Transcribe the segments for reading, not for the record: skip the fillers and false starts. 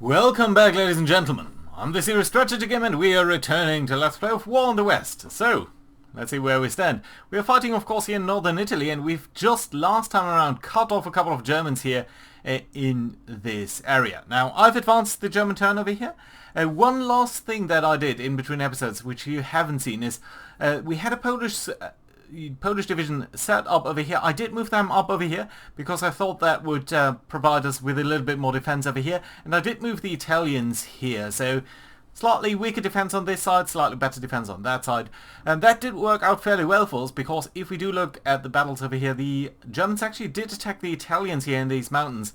Welcome back, ladies and gentlemen. I'm the series Strats again, and we are returning to Let's Play of War in the West. So, let's see where we stand. We are fighting, of course, here in northern Italy, and we've just last time around cut off a couple of Germans here in this area. Now, I've advanced the German turn over here. One last thing that I did in between episodes, which you haven't seen, is we had a Polish division set up over here. I did move them up over here because I thought that would provide us with a little bit more defense over here, and I did move the Italians here, so slightly weaker defense on this side, slightly better defense on that side, and that did work out fairly well for us, because if we do look at the battles over here, the Germans actually did attack the Italians here in these mountains.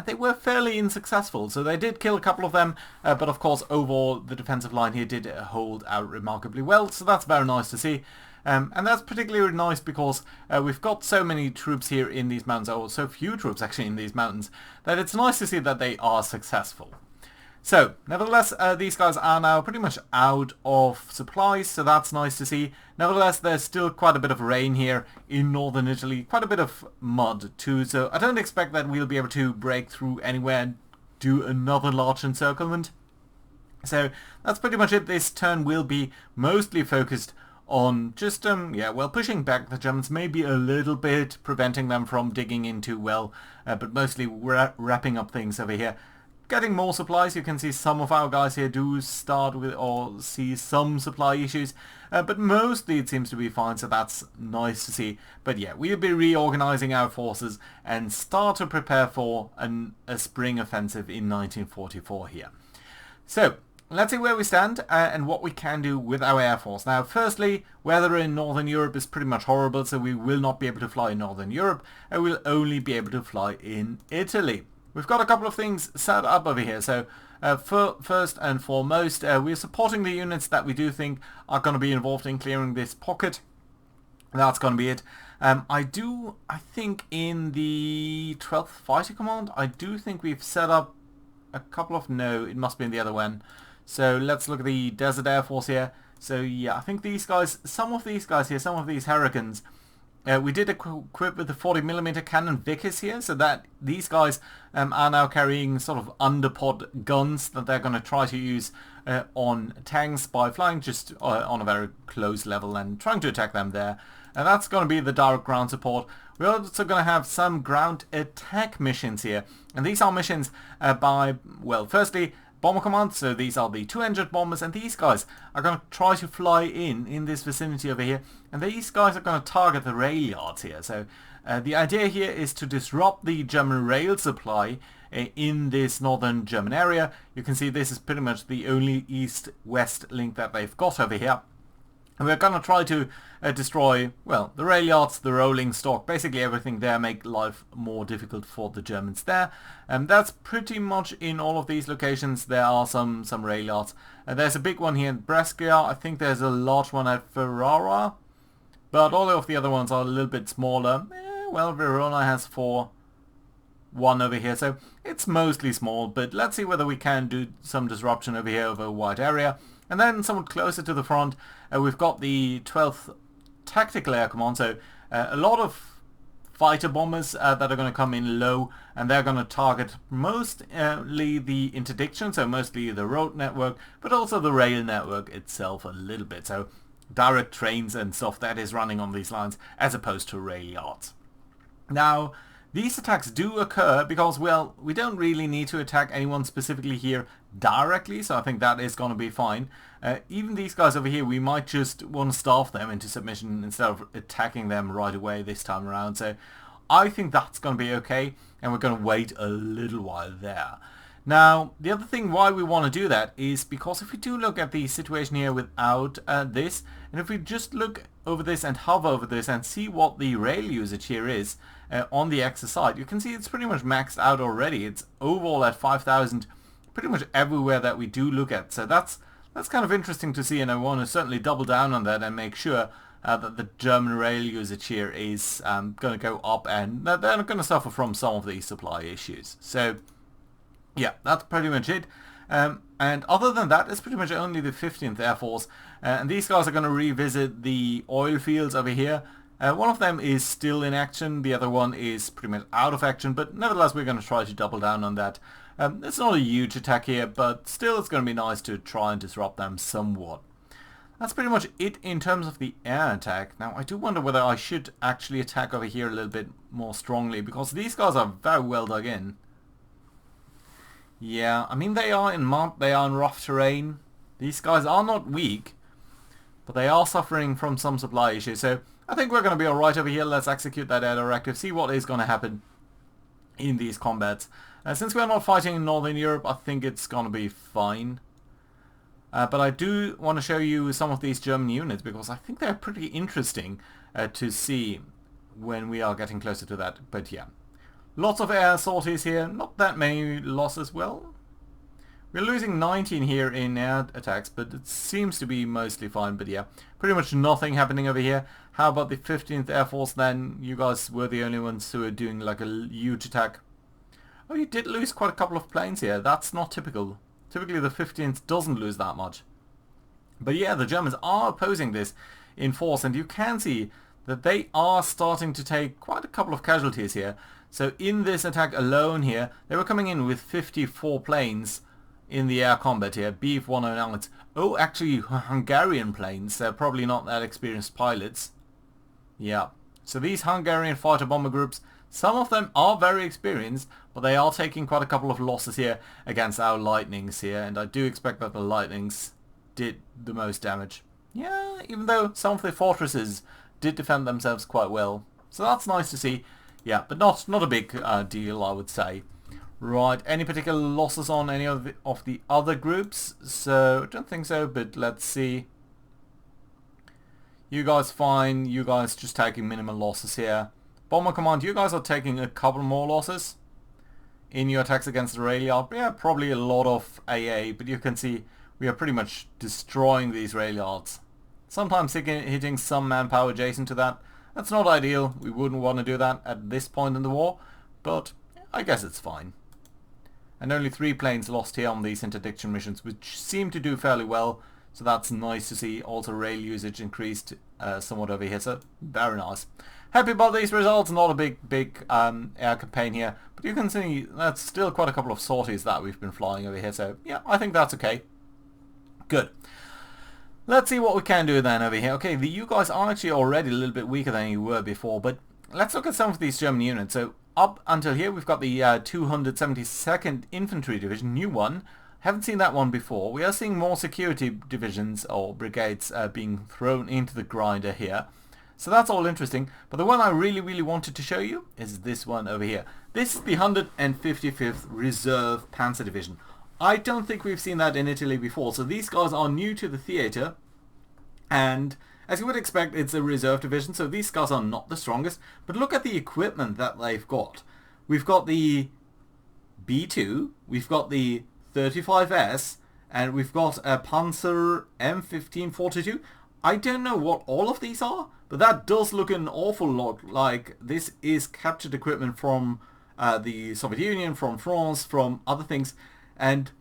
They were fairly unsuccessful, so they did kill a couple of them, but of course overall the defensive line here did hold out remarkably well, so that's very nice to see. And that's particularly nice because we've got so many troops here in these mountains, or so few troops actually in these mountains, that it's nice to see that they are successful. So, nevertheless, these guys are now pretty much out of supplies, so that's nice to see. Nevertheless, there's still quite a bit of rain here in northern Italy, quite a bit of mud too, so I don't expect that we'll be able to break through anywhere and do another large encirclement. So, that's pretty much it. This turn will be mostly focused on just, pushing back the Germans, maybe a little bit, preventing them from digging in too well, but mostly wrapping up things over here. Getting more supplies. You can see some of our guys here do start with, or see some supply issues, but mostly it seems to be fine, so that's nice to see. But yeah, we'll be reorganizing our forces and start to prepare for a spring offensive in 1944 here. So, let's see where we stand and what we can do with our air force. Now, firstly, weather in Northern Europe is pretty much horrible, so we will not be able to fly in Northern Europe, and we'll only be able to fly in Italy. We've got a couple of things set up over here, so first and foremost, we're supporting the units that we do think are going to be involved in clearing this pocket. That's going to be it. I think in the 12th Fighter Command, I do think we've set up a couple of, no, it must be in the other one. So let's look at the Desert Air Force here. So yeah, I think these guys, some of these Hurricanes, we did equip with the 40mm cannon Vickers here, so that these guys are now carrying sort of underpod guns that they're going to try to use on tanks by flying just on a very close level and trying to attack them there. And that's going to be the direct ground support. We're also going to have some ground attack missions here, and these are missions by, well, firstly, Bomber Command, so these are the 200 bombers, and these guys are going to try to fly in this vicinity over here, and these guys are going to target the rail yards here. So the idea here is to disrupt the German rail supply in this northern German area. You can see this is pretty much the only east-west link that they've got over here. And we're going to try to destroy, well, the rail yards, the rolling stock, basically everything there, make life more difficult for the Germans there. And that's pretty much in all of these locations. There are some rail yards. There's a big one here in Brescia. I think there's a large one at Ferrara. But all of the other ones are a little bit smaller. Well, Verona has one over here, so it's mostly small. But let's see whether we can do some disruption over here over a wide area. And then somewhat closer to the front, we've got the 12th Tactical Air Command, so a lot of fighter bombers that are going to come in low, and they're going to target mostly the interdiction, so mostly the road network, but also the rail network itself a little bit, so direct trains and stuff that is running on these lines, as opposed to rail yards. Now, these attacks do occur because, well, we don't really need to attack anyone specifically here directly, so I think that is going to be fine. Even these guys over here, we might just want to starve them into submission instead of attacking them right away this time around. So I think that's going to be okay, and we're going to wait a little while there. Now, the other thing why we want to do that is because if we do look at the situation here without this, and if we just look over this and hover over this and see what the rail usage here is on the Axis side, you can see it's pretty much maxed out already. It's overall at 5,000 pretty much everywhere that we do look at. So that's kind of interesting to see, and I want to certainly double down on that and make sure that the German rail usage here is going to go up, and that they're not going to suffer from some of these supply issues. So yeah, that's pretty much it. And other than that, it's pretty much only the 15th Air Force, and these guys are going to revisit the oil fields over here. One of them is still in action, the other one is pretty much out of action, but nevertheless we're going to try to double down on that. It's not a huge attack here, but still it's going to be nice to try and disrupt them somewhat. That's pretty much it in terms of the air attack. Now, I do wonder whether I should actually attack over here a little bit more strongly, because these guys are very well dug in. Yeah, I mean, they are in mud, they are in rough terrain. These guys are not weak, but they are suffering from some supply issues. So I think we're going to be alright over here. Let's execute that air directive, see what is going to happen in these combats. Since we're not fighting in Northern Europe, I think it's going to be fine. But I do want to show you some of these German units, because I think they're pretty interesting to see when we are getting closer to that. But yeah, lots of air sorties here, not that many losses. Well, we're losing 19 here in air attacks, but it seems to be mostly fine. But yeah, pretty much nothing happening over here. How about the 15th Air Force then? You guys were the only ones who were doing like a huge attack. Oh, you did lose quite a couple of planes here. That's not typical. Typically the 15th doesn't lose that much. But yeah, the Germans are opposing this in force, and you can see that they are starting to take quite a couple of casualties here. So in this attack alone here, they were coming in with 54 planes in the air combat here, Bf-109s. Oh, actually Hungarian planes. They're probably not that experienced pilots. Yeah, so these Hungarian fighter bomber groups, some of them are very experienced, but they are taking quite a couple of losses here against our Lightnings here, and I do expect that the Lightnings did the most damage. Yeah, even though some of the fortresses did defend themselves quite well. So that's nice to see. Yeah, but not a big deal, I would say. Right, any particular losses on any of the other groups? So, I don't think so, but let's see. You guys fine, you guys just taking minimal losses here. Bomber Command, you guys are taking a couple more losses in your attacks against the Railyard. Yeah, probably a lot of AA, but you can see we are pretty much destroying these Railyards. Sometimes hitting some manpower adjacent to that. That's not ideal. We wouldn't want to do that at this point in the war, but I guess it's fine. And only 3 planes lost here on these interdiction missions, which seem to do fairly well. So that's nice to see. Also rail usage increased somewhat over here, so very nice. Happy about these results. Not a big air campaign here, but you can see that's still quite a couple of sorties that we've been flying over here, so yeah, I think that's okay. Good. Let's see what we can do then over here. Okay, you guys are actually already a little bit weaker than you were before, but let's look at some of these German units. So up until here we've got the 272nd Infantry Division, new one. Haven't seen that one before. We are seeing more security divisions or brigades being thrown into the grinder here. So that's all interesting. But the one I really wanted to show you is this one over here. This is the 155th Reserve Panzer Division. I don't think we've seen that in Italy before. So these guys are new to the theatre. And as you would expect, it's a reserve division. So these guys are not the strongest. But look at the equipment that they've got. We've got the B2. We've got the 35S. And we've got a Panzer M1542. I don't know what all of these are, but that does look an awful lot like this is captured equipment from the Soviet Union, from France, from other things. And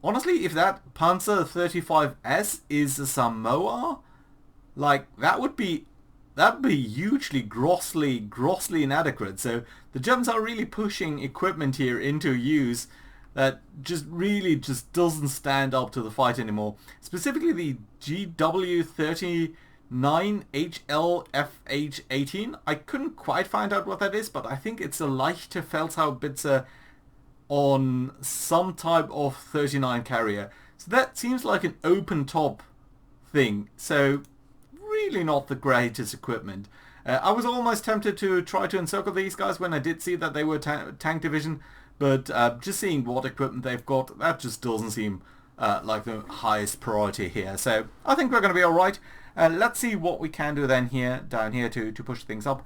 honestly, if that Panzer 35S is a Samoa, like that would be hugely grossly inadequate. So the Germans are really pushing equipment here into use that just doesn't stand up to the fight anymore. Specifically the GW39HLFH18. I couldn't quite find out what that is, but I think it's a leichte Feldhaubitze on some type of 39 carrier. So that seems like an open top thing. So really not the greatest equipment. I was almost tempted to try to encircle these guys when I did see that they were tank division. But just seeing what equipment they've got, that just doesn't seem like the highest priority here. So I think we're going to be alright. Let's see what we can do then down here to push things up.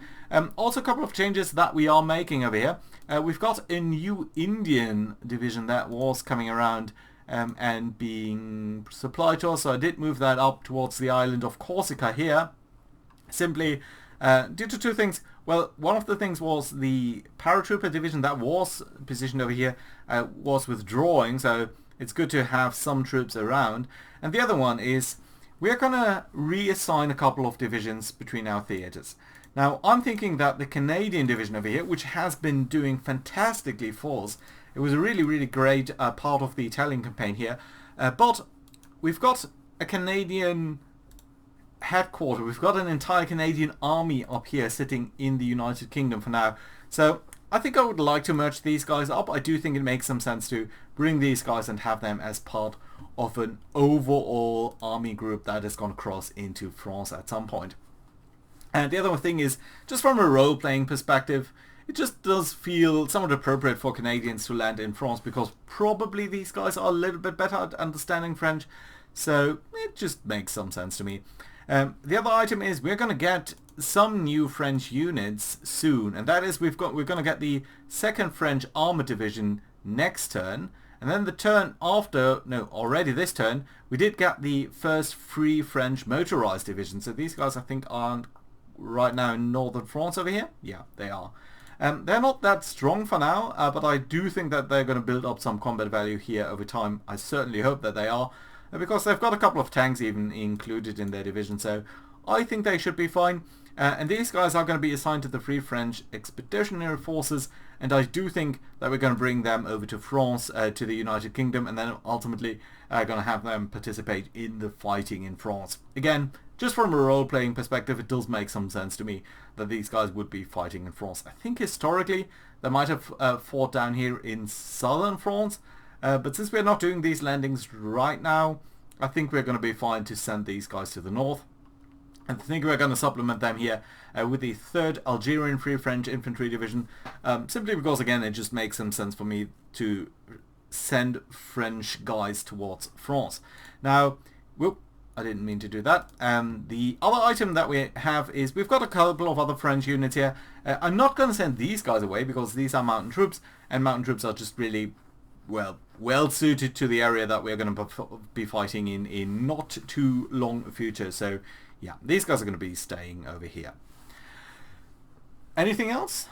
Also a couple of changes that we are making over here. We've got a new Indian division that was coming around and being supplied to us. So I did move that up towards the island of Corsica here. Simply due to 2 things. Well, one of the things was the paratrooper division that was positioned over here was withdrawing, so it's good to have some troops around. And the other one is we're going to reassign a couple of divisions between our theatres. Now, I'm thinking that the Canadian division over here, which has been doing fantastically for us, It was a really, really great part of the Italian campaign here. But we've got a Canadian headquarters. We've got an entire Canadian army up here sitting in the United Kingdom for now. So I think I would like to merge these guys up. I do think it makes some sense to bring these guys and have them as part of an overall army group that is going to cross into France at some point. And the other thing is, just from a role-playing perspective, it just does feel somewhat appropriate for Canadians to land in France because probably these guys are a little bit better at understanding French. So it just makes some sense to me. The other item is we're going to get some new French units soon, and that is we're going to get the 2nd French Armored Division next turn, and then the turn after, no, already this turn, we did get the 1st Free French Motorized Division. So these guys I think aren't right now in northern France over here. Yeah, they are. They're not that strong for now, but I do think that they're going to build up some combat value here over time. I certainly hope that they are. Because they've got a couple of tanks even included in their division, so I think they should be fine. And these guys are going to be assigned to the Free French Expeditionary Forces, and I do think that we're going to bring them over to France, to the United Kingdom, and then ultimately going to have them participate in the fighting in France. Again, just from a role-playing perspective, it does make some sense to me that these guys would be fighting in France. I think historically they might have fought down here in southern France, but since we're not doing these landings right now, I think we're going to be fine to send these guys to the north. And I think we're going to supplement them here with the 3rd Algerian Free French Infantry Division, simply because, again, it just makes some sense for me to send French guys towards France. Now, whoop, I didn't mean to do that. The other item that we have is we've got a couple of other French units here. I'm not going to send these guys away because these are mountain troops, and mountain troops are just really well suited to the area that we're going to be fighting in not too long future. So yeah, these guys are going to be staying over here. Anything else?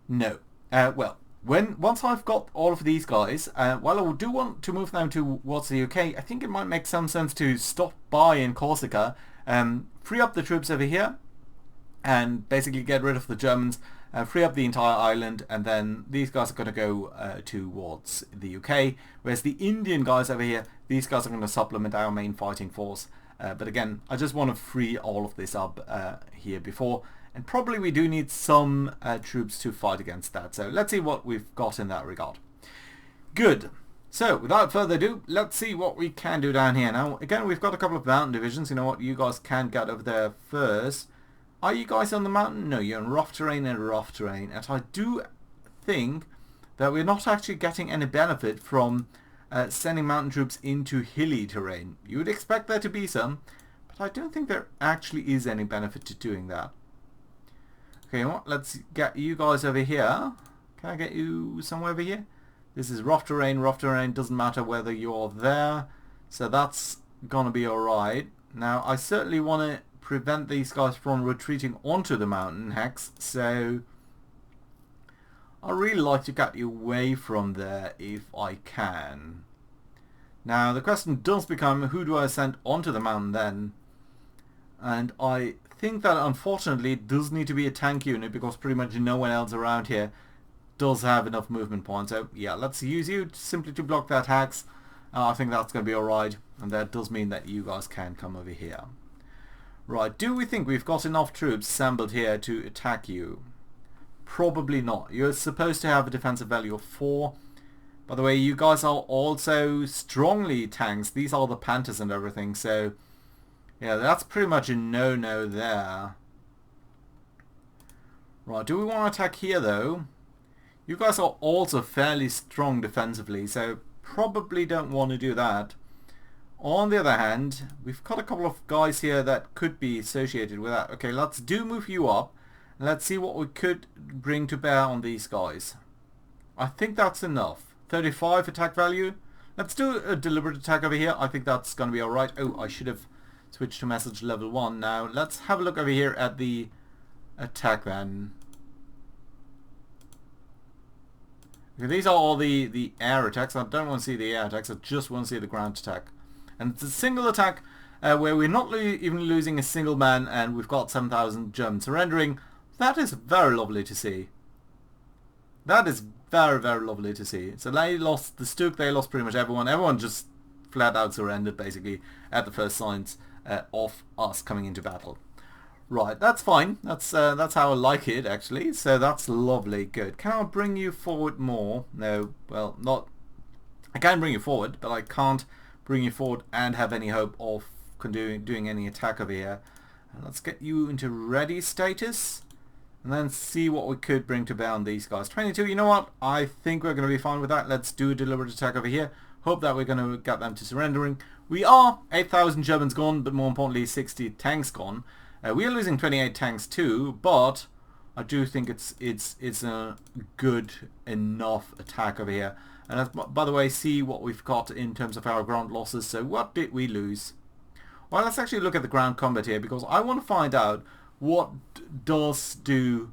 No. Well, once I've got all of these guys, while I do want to move them towards the UK, I think it might make some sense to stop by in Corsica, free up the troops over here, and basically get rid of the Germans, free up the entire island, and then these guys are going to go towards the UK, whereas the Indian guys over here, these guys are going to supplement our main fighting force. But again, I just want to free all of this up here before, and probably we do need some troops to fight against that. So let's see what we've got in that regard. Good. So without further ado, let's see what we can do down here. Now again, we've got a couple of mountain divisions. You know what, you guys can get over there first. Are you guys on the mountain? No, you're in rough terrain and rough terrain. And I do think that we're not actually getting any benefit from sending mountain troops into hilly terrain. You would expect there to be some, but I don't think there actually is any benefit to doing that. Okay, well, let's get you guys over here. Can I get you somewhere over here? This is rough terrain, doesn't matter whether you're there. So that's gonna be alright. Now, I certainly want to prevent these guys from retreating onto the mountain, Hex, so I really like to get you away from there if I can. Now the question does become, who do I send onto the mountain then? And I think that unfortunately it does need to be a tank unit because pretty much no one else around here does have enough movement points. So yeah, let's use you simply to block that Hex. I think that's going to be alright, and that does mean that you guys can come over here. Right, do we think we've got enough troops assembled here to attack you? Probably not. You're supposed to have a defensive value of 4. By the way, you guys are also strongly tanks. These are the Panthers and everything, so yeah, that's pretty much a no-no there. Right, do we want to attack here though? You guys are also fairly strong defensively, so probably don't want to do that. On the other hand, we've got a couple of guys here that could be associated with that. Okay, let's move you up. And let's see what we could bring to bear on these guys. I think that's enough. 35 attack value. Let's do a deliberate attack over here. I think that's going to be alright. Oh, I should have switched to message level 1. Now, let's have a look over here at the attack then. Okay, these are all the air attacks. I don't want to see the air attacks. I just want to see the ground attack. And it's a single attack where we're not even losing a single man, and we've got 7,000 Germans surrendering. That is very lovely to see. That is very, very lovely to see. So they lost the Stook, they lost pretty much everyone. Everyone just flat out surrendered basically at the first signs of us coming into battle. Right, that's fine. That's how I like it actually. So that's lovely, good. Can I bring you forward more? No, well, not. I can bring you forward, but I can't bring you forward and have any hope of doing any attack over here. Let's get you into ready status and then see what we could bring to bear on these guys. 22, you know what? I think we're going to be fine with that. Let's do a deliberate attack over here. Hope that we're going to get them to surrendering. We are 8,000 Germans gone, but more importantly 60 tanks gone. We are losing 28 tanks too, but I do think it's a good enough attack over here. And let's, by the way, see what we've got in terms of our ground losses. So what did we lose? Well, let's actually look at the ground combat here, because I want to find out what does do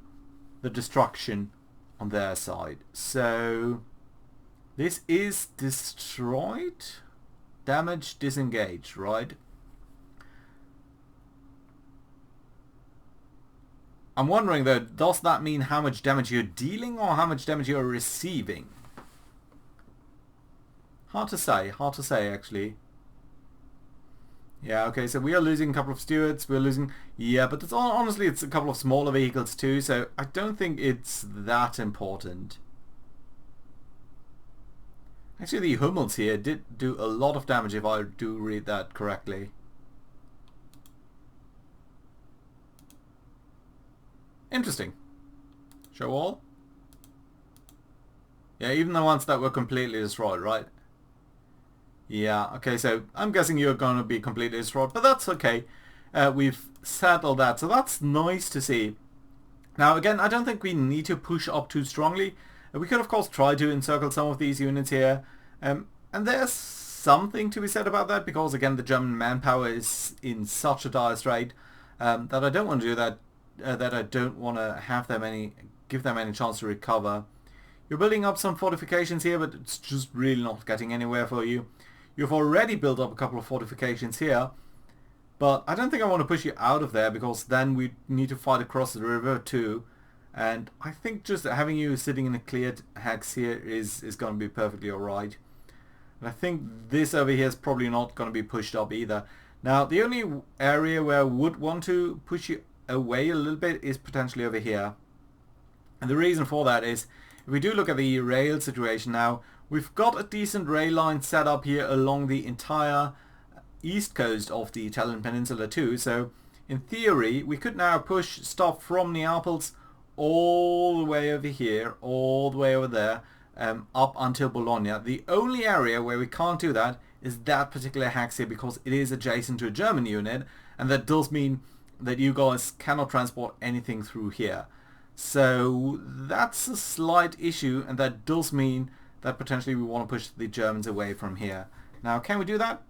the destruction on their side. So this is destroyed, damage, disengaged, right? I'm wondering though, does that mean how much damage you're dealing or how much damage you're receiving? Hard to say actually. Yeah, okay, so we are losing a couple of stewards, we're losing... Yeah, but it's honestly, it's a couple of smaller vehicles too, so I don't think it's that important. Actually, the Hummels here did do a lot of damage if I do read that correctly. Interesting. Show all? Yeah, even the ones that were completely destroyed, right? Yeah, okay, so I'm guessing you're going to be completely destroyed, but that's okay. We've settled that, so that's nice to see. Now, again, I don't think we need to push up too strongly. We could, of course, try to encircle some of these units here. And there's something to be said about that, because, again, the German manpower is in such a dire strait that I don't want to do that. That I don't want to give them any chance to recover. You're building up some fortifications here, but it's just really not getting anywhere for you. You've already built up a couple of fortifications here, but I don't think I want to push you out of there, because then we need to fight across the river too. And I think just having you sitting in a cleared hex here is going to be perfectly alright. And I think this over here is probably not going to be pushed up either. Now, the only area where I would want to push you away a little bit is potentially over here. And the reason for that is, if we do look at the rail situation now, we've got a decent rail line set up here along the entire east coast of the Italian peninsula too. So in theory, we could now push stuff from Neapolis all the way over here, all the way over there, up until Bologna. The only area where we can't do that is that particular hex here, because it is adjacent to a German unit, and that does mean that you guys cannot transport anything through here. So that's a slight issue, and that does mean that potentially we want to push the Germans away from here. Now, can we do that?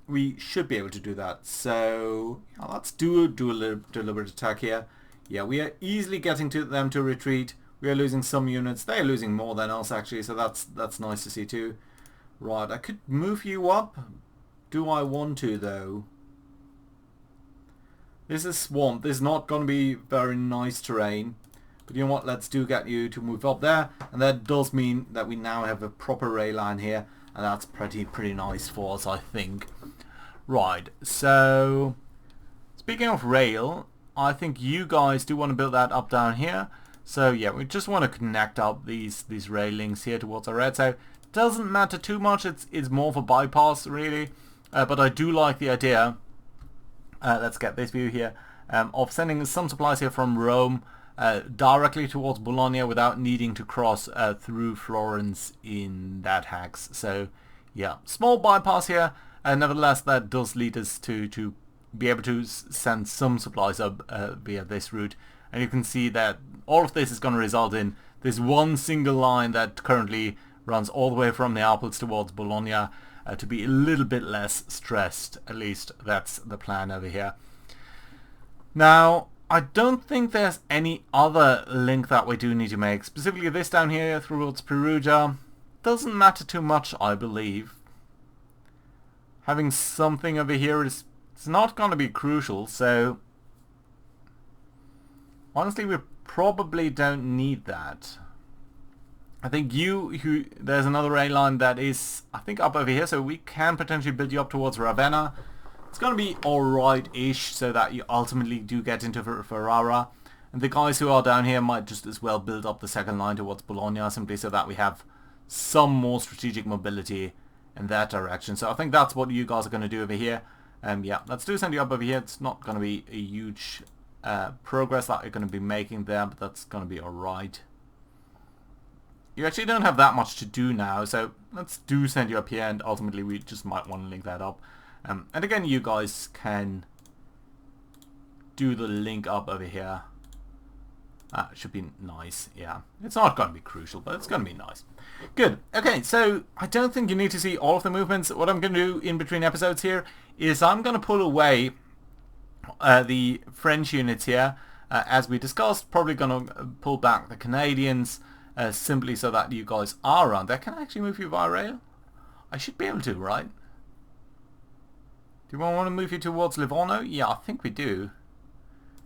We should be able to do that. So yeah, let's do a deliberate attack here. Yeah, we are easily getting to them to retreat. We are losing some units. They are losing more than us actually, so that's nice to see too. Right, I could move you up. Do I want to though? This is swamp. This is not going to be very nice terrain. But you know what? Let's get you to move up there. And that does mean that we now have a proper rail line here. And that's pretty nice for us, I think. Right. So, speaking of rail, I think you guys do want to build that up down here. So yeah, we just want to connect up these rail links here towards our red. So doesn't matter too much. It's more of a bypass really. But I do like the idea. Let's get this view here of sending some supplies here from Rome directly towards Bologna without needing to cross through Florence in that hex. So yeah, small bypass here, nevertheless that does lead us to be able to send some supplies up via this route. And you can see that all of this is going to result in this one single line that currently runs all the way from Neapolis towards Bologna to be a little bit less stressed. At least that's the plan over here. Now, I don't think there's any other link that we do need to make. Specifically this down here towards Perugia. Doesn't matter too much, I believe. Having something over here it's not going to be crucial, so honestly we probably don't need that. I think there's another rail line that is, I think, up over here, so we can potentially build you up towards Ravenna. It's going to be alright-ish, so that you ultimately do get into Ferrara. And the guys who are down here might just as well build up the second line towards Bologna, simply so that we have some more strategic mobility in that direction. So I think that's what you guys are going to do over here. Yeah, let's do send you up over here. It's not going to be a huge progress that you're going to be making there, but that's going to be alright. You actually don't have that much to do now, so let's do send you up here, and ultimately we just might want to link that up. And again, you guys can do the link up over here. Should be nice, yeah. It's not going to be crucial, but it's going to be nice. Good. Okay, so I don't think you need to see all of the movements. What I'm going to do in between episodes here is I'm going to pull away the French units here. As we discussed, probably going to pull back the Canadians simply so that you guys are around there. Can I actually move you via rail? I should be able to, right? Do we want to move you towards Livorno? Yeah, I think we do.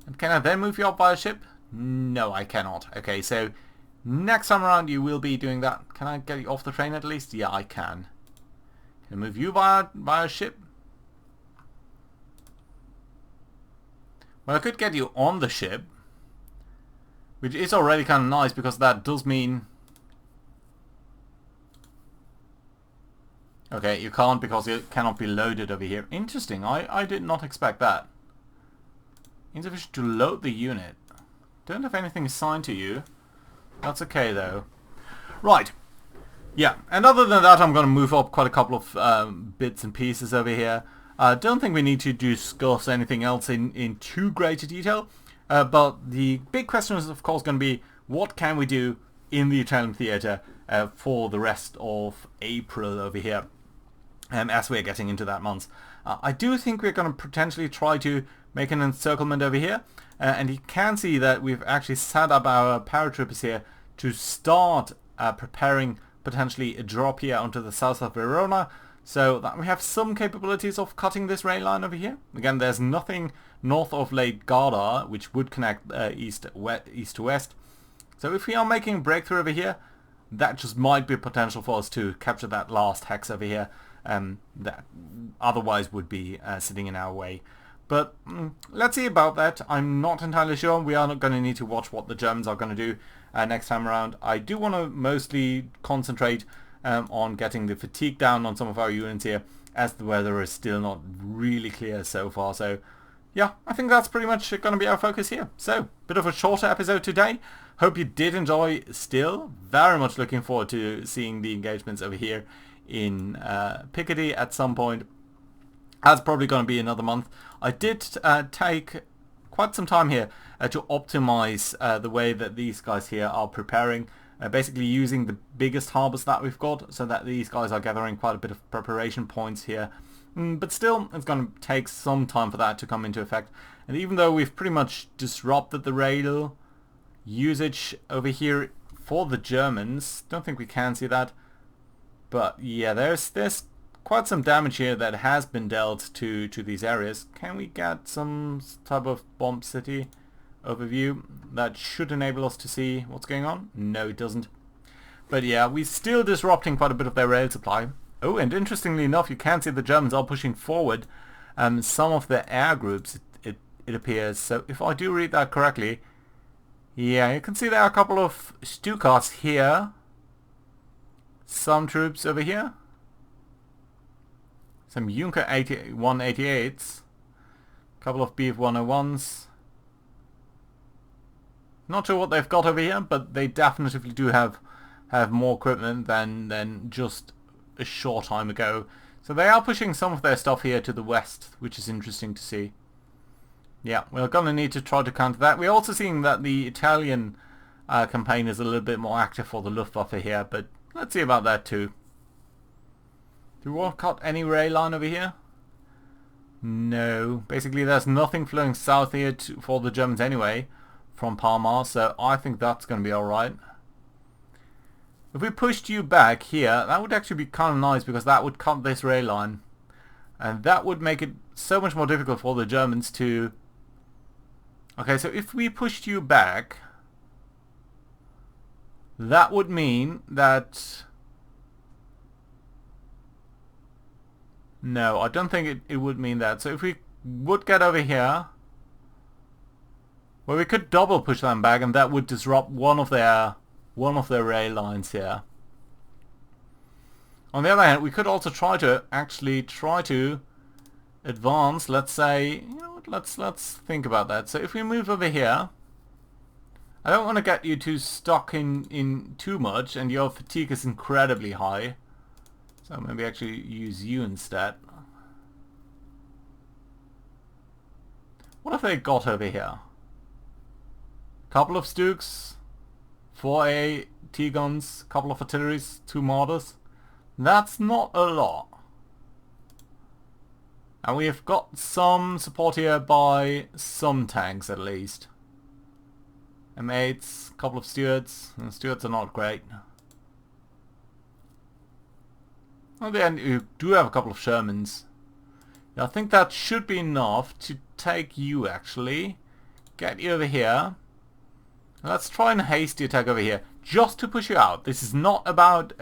And can I then move you up via ship? No, I cannot. Okay, so next time around you will be doing that. Can I get you off the train at least? Yeah, I can. Can I move you via ship? Well, I could get you on the ship, which is already kind of nice, because that does mean... Okay, you can't because it cannot be loaded over here. Interesting, I did not expect that. Insufficient to load the unit. Don't have anything assigned to you. That's okay though. Right. Yeah, and other than that, I'm going to move up quite a couple of bits and pieces over here. I don't think we need to discuss anything else in too great a detail. But the big question is, of course, going to be, what can we do in the Italian theatre for the rest of April over here, as we're getting into that month. I do think we're going to potentially try to make an encirclement over here. And you can see that we've actually set up our paratroopers here to start preparing potentially a drop here onto the south of Verona, so that we have some capabilities of cutting this rail line over here. Again, there's nothing north of Lake Garda which would connect east to west. So if we are making a breakthrough over here, that just might be potential for us to capture that last hex over here, that otherwise would be sitting in our way. But let's see about that. I'm not entirely sure. We are not going to need to watch what the Germans are going to do next time around. I do want to mostly concentrate on getting the fatigue down on some of our units here, as the weather is still not really clear so far. So yeah, I think that's pretty much going to be our focus here. So, bit of a shorter episode today. Hope you did enjoy still. Very much looking forward to seeing the engagements over here in Picardy at some point. That's probably going to be another month. I did take quite some time here to optimize the way that these guys here are preparing. Basically using the biggest harbours that we've got, so that these guys are gathering quite a bit of preparation points here. But still, it's going to take some time for that to come into effect. And even though we've pretty much disrupted the rail usage over here for the Germans, don't think we can see that. But yeah, there's quite some damage here that has been dealt to these areas. Can we get some type of bomb city overview that should enable us to see what's going on? No, it doesn't. But yeah, we're still disrupting quite a bit of their rail supply. Oh, and interestingly enough, you can see the Germans are pushing forward some of their air groups, it appears. So if I do read that correctly, yeah, you can see there are a couple of Stukas here. Some troops over here. Some Junker 188s. A couple of Bf 101s. Not sure what they've got over here, but they definitely do have more equipment than just a short time ago. So they are pushing some of their stuff here to the west, which is interesting to see. Yeah, we're going to need to try to counter that. We're also seeing that the Italian campaign is a little bit more active for the Luftwaffe here, but let's see about that too. Do we want to cut any rail line over here? No. Basically, there's nothing flowing south here for the Germans anyway from Parma, so I think that's going to be alright. If we pushed you back here, that would actually be kind of nice, because that would cut this rail line. And that would make it so much more difficult for the Germans to... Okay, so if we pushed you back that would mean that... No, I don't think it would mean that. So if we would get over here, well, we could double push them back, and that would disrupt one of their rail lines here. On the other hand, we could also try to advance. Let's say, you know what, let's think about that. So if we move over here, I don't want to get you too stuck in too much, and your fatigue is incredibly high. So maybe actually use you instead. What have they got over here? Couple of Stooks, 4 T-guns, couple of artilleries, 2 mortars. That's not a lot. And we've got some support here by some tanks at least. M8s, couple of Stuarts. Stuarts are not great. On the end, you do have a couple of Shermans. Yeah, I think that should be enough to take you, actually. Get you over here. Let's try and haste the attack over here, just to push you out. This is not about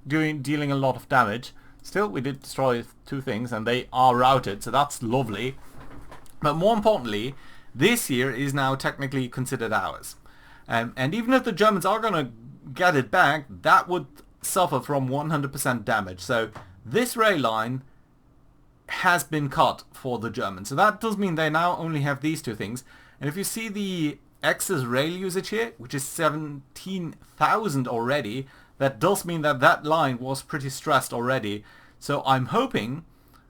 dealing a lot of damage. Still, we did destroy 2 things, and they are routed, so that's lovely. But more importantly, this here is now technically considered ours. And even if the Germans are going to get it back, that would suffer from 100% damage. So this rail line has been cut for the Germans. So that does mean they now only have these 2 things. And if you see the excess rail usage here, which is 17,000 already, that does mean that that line was pretty stressed already. So I'm hoping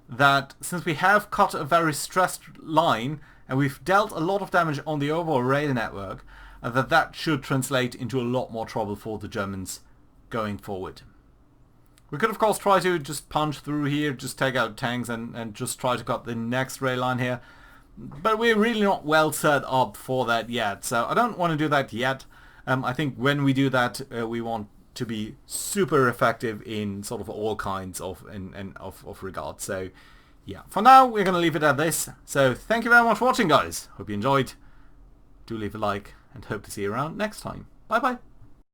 that since we have cut a very stressed line and we've dealt a lot of damage on the overall rail network, that should translate into a lot more trouble for the Germans going forward. We could of course try to just punch through here, just take out tanks and just try to cut the next rail line here. But we're really not well set up for that yet, so I don't want to do that yet. I think when we do that, we want to be super effective in sort of all kinds of regards. So yeah, for now we're going to leave it at this. So thank you very much for watching, guys. Hope you enjoyed. Do leave a like and hope to see you around next time. Bye bye.